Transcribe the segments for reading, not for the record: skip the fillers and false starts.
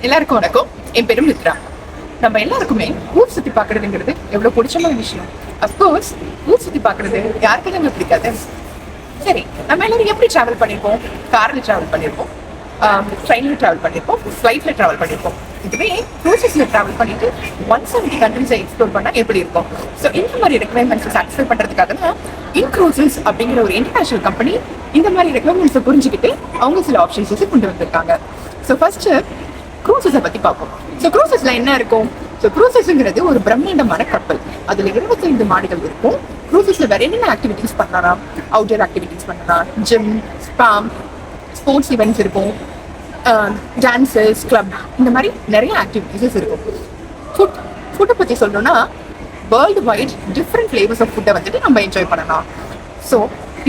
எல்லாருக்கும் வணக்கம். என் பேரு மித்ரா. நம்ம எல்லாருக்குமே ஊர் சுத்தி பாக்குறதுங்கிறது எவ்வளவு பிடிச்சமான விஷயம். அப்கோர்ஸ் ஊர் சுத்தி பாக்குறது யாருக்கு தாங்க பிடிக்காது. சரி, நம்ம எல்லாரும் எப்படி டிராவல் பண்ணிருப்போம்? கார்ல டிராவல் பண்ணிருப்போம், ட்ரெயின்ல டிராவல் பண்ணிருப்போம், ஃபிளைட்ல டிராவல் பண்ணிருப்போம். இதுவே க்ரூசஸ்ல டிராவல் பண்ணிட்டு 170 கண்ட்ரிஸை எக்ஸ்ப்ளோர் பண்ணா எப்படி இருக்கும்? ஸோ இந்த மாதிரி ரெக்குவயர்மெண்ட்ஸை சாட்டிஸ்ஃபை பண்றதுக்காக தான் இன்க்ரூசஸ் அப்படிங்கிற ஒரு இன்டர்நேஷனல் கம்பெனி இந்த மாதிரி ரெக்குவயர்மெண்ட்ஸை புரிஞ்சுக்கிட்டு அவங்க சில ஆப்ஷன்ஸை கொண்டு வந்திருக்காங்க. ஸோ ஃபர்ஸ்ட் க்ரூசஸை பத்தி பார்ப்போம். ஸோ க்ரூசஸ்ல என்ன இருக்கும்? ஸோ க்ரூசஸ்ங்கிறது ஒரு பிரம்மாண்டமான கப்பல். அதுல 25 மாடிகள் இருக்கும். க்ரூசஸ்ல வேற என்னென்ன ஆக்டிவிட்டிஸ் பண்ணலாம்? அவுட்டர் ஆக்டிவிட்டிஸ் பண்ணலாம், ஜிம், ஸ்பாம், ஸ்போர்ட்ஸ் ஈவெண்ட்ஸ் இருக்கும், டான்சஸ், கிளப், இந்த மாதிரி நிறைய ஆக்டிவிட்டிஸ் இருக்கும். ஃபுட்டை பத்தி சொல்லணும்னா world wide different flavours of ஃபுட்டை வந்துட்டு நம்ம என்ஜாய் பண்ணலாம். ஸோ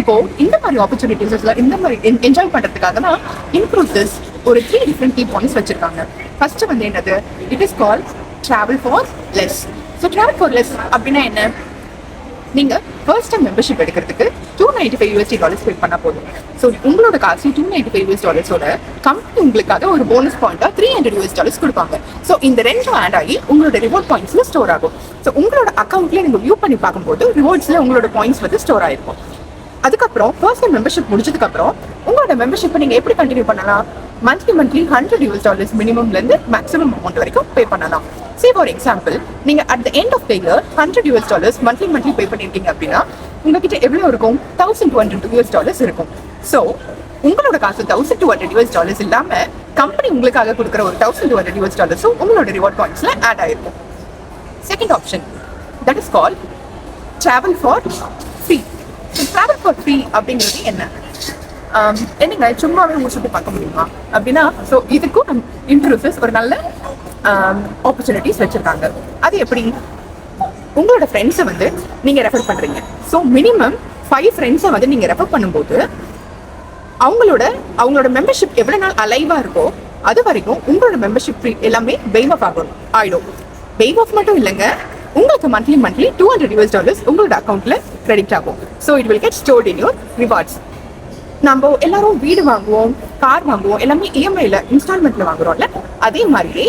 இப்போ இந்த மாதிரி ஆப்பர்ச்சுனிட்டிஸ்ல இந்த மாதிரி என்ஜாய் பண்றதுக்காக தான் இன்க்ரூசஸ் ஒரு 3 டிஃப்ரெண்ட் கீ பாயிண்ட்ஸ் வச்சிருக்காங்க. ஃபர்ஸ்ட் வந்து என்னது? It is call travel for less. So travel for less அப்படின்னா என்ன? நீங்க ஃபர்ஸ்ட் டைம் மெம்பர்ஷிப் எடுக்கிறதுக்கு $295 பே பண்ணா போதும். ஸோ உங்களோட காசு $295 கம்பெனி உங்களுக்காக ஒரு போனஸ் பாயிண்டா $300 கொடுப்பாங்க. ஸோ இந்த ரெண்டும் ஆட் ஆகி உங்களோட ரிவார்ட் பாயிண்ட்ஸ்ல ஸ்டோர் ஆகும். ஸோ உங்களோட அக்கௌண்ட்ல நீங்க வியூ பண்ணி பார்க்கும்போது ரிவார்ட்ஸ்ல உங்களோட பாயிண்ட்ஸ் வந்து ஸ்டோர் ஆயிருக்கும். அதுக்கப்புறம் ஃபர்ஸ்ட் டைம் மெம்பர்ஷிப் முடிச்சதுக்கு அப்புறம் உங்களோட மெம்பர்ஷிப்பை நீங்க எப்படி கண்டினியூ பண்ணலாம்? மந்த்லி $100 மினிமம்ல இருந்து மேக்ஸிமம் அமௌண்ட் வரைக்கும் பே பண்ணலாம். சே ஃபார் எக்ஸாம்பிள், நீங்க at the end of the year $100 monthly pay பண்ணிருக்கீங்க அப்படின்னா உங்ககிட்ட எவ்வளவு இருக்கும்? $1200 இருக்கும். ஸோ உங்களோட காசு $1200 இல்லாம கம்பெனி உங்களுக்காக கொடுக்குற ஒரு $1200 உங்களோட ரிவார்ட் பாயிண்ட்ஸ்ல ஆட் ஆயிருக்கும். Second option, that is call travel for free. Travel for free அப்படிங்கிறது என்ன? என்னங்க சும்மாவே ஊர் சுற்றி பார்க்க முடியுமா அப்படின்னா, ஸோ இதுக்கும் நம் இன்க்ரூசஸ் ஒரு நல்ல ஆப்பர்ச்சுனிட்டிஸ் வச்சிருக்காங்க. அது எப்படி? உங்களோட ஃப்ரெண்ட்ஸை வந்து நீங்க ரெஃபர் பண்றீங்க. ஸோ மினிமம் 5 ஃப்ரெண்ட்ஸை வந்து நீங்க ரெஃபர் பண்ணும்போது அவங்களோட மெம்பர்ஷிப் எவ்வளவு நாள் அலைவா இருக்கோ அது வரைக்கும் உங்களோட மெம்பர்ஷிப் ஃப்ரீ எல்லாமே வெய்வ் ஆஃப் ஆயிடும். வெய்வ் ஆஃப் மட்டும் இல்லைங்க, உங்களுக்கு மந்த்லி $200 உங்களோட அக்கௌண்ட்ல கிரெடிட் ஆகும். So it will get stored in your rewards. நம்ம எல்லாரும் வீடு வாங்குவோம், கார் வாங்குவோம், எல்லாமே இஎம்ஐல இன்ஸ்டால்மெண்ட்ல வாங்குறோம்ல, அதே மாதிரி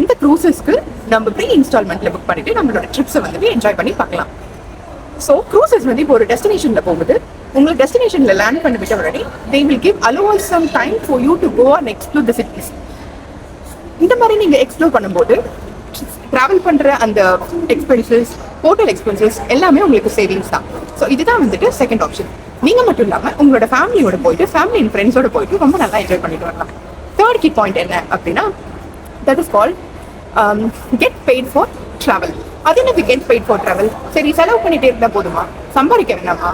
இந்த க்ரூசஸ்க்கு நம்ம ப்ரீ இன்ஸ்டால்மெண்ட்ல புக் பண்ணிட்டு நம்மளோட ட்ரிப்ஸை வந்துட்டு என்ஜாய் பண்ணி பார்க்கலாம். ஸோ க்ரூசஸ் வந்து இப்போ ஒரு டெஸ்டினேஷன்ல போகுது. உங்களுக்கு டெஸ்டினேஷன்ல லேண்ட் பண்ணி விட்ட உடனே they will give allow some time for you to go and explore the cities. இந்த மாதிரி நீங்க எக்ஸ்ப்ளோர் பண்ணும்போது டிராவல் பண்ற அந்த எக்ஸ்பென்சஸ், ஹோட்டல் எக்ஸ்பென்சஸ் எல்லாமே உங்களுக்கு சேவிங்ஸ் தான். ஸோ இதுதான் வந்துட்டு செகண்ட் ஆப்ஷன். நீங்க மட்டும் இல்லாம உங்களோட ஃபேமிலியோட போயிட்டு, ஃபேமிலி அண்ட் ஃப்ரெண்ட்ஸோட போயிட்டு ரொம்ப நல்லா என்ஜாய் பண்ணிட்டு வரலாம். தேர்ட் கீ பாயிண்ட் என்ன அப்படின்னா, that is call get paid for travel. அது என்னது கெட் பெய்ட் ஃபார் டிராவல்? சரி, செலவு பண்ணிட்டே இருந்தா போதுமா? சம்பாதிக்க வேண்டாமா?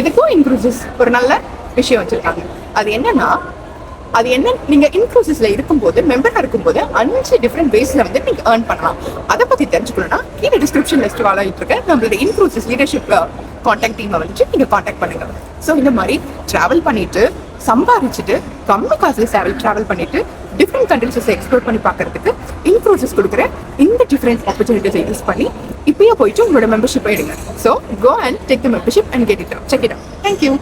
இதுக்கும் இன்க்ரூசஸ் ஒரு நல்ல விஷயம் வச்சிருக்காங்க. அது என்ன? நீங்க இன்க்ளூசிவ்ல இருக்கும்போது, மெம்பரா இருக்கும்போது 5 டிஃப்ரெண்ட் வேஸ்ல வந்து நீங்க ஏர்ன் பண்ணலாம். அதை பத்தி தெரிஞ்சுக்கணும்னா கீழே டிஸ்கிரிப்ஷன் லிஸ்ட் ஆகிட்டு இருக்க நம்மளோட இன்க்ளூசிவ் லீடர்ஷிப் கான்டாக்ட் டீமை வந்துட்டு நீங்க கான்டாக்ட் பண்ணுங்க. ஸோ இந்த மாதிரி டிராவல் பண்ணிட்டு சம்பாதிச்சுட்டு கம்மி காசுல டிராவல் பண்ணிட்டு டிஃப்ரெண்ட் கண்ட்ரிஸை எக்ஸ்ப்ளோர் பண்ணி பார்க்கறதுக்கு இன்க்ளூசிவ்ஸ் கொடுக்குற இந்த டிஃப்ரெண்ட் ஆப்பர்ச்சுனிட்டிஸை யூஸ் பண்ணி இப்பயே போயிட்டு உங்களோட மெம்பர்ஷிப் எடுங்க. So go and take the membership and get it check it out. Thank you.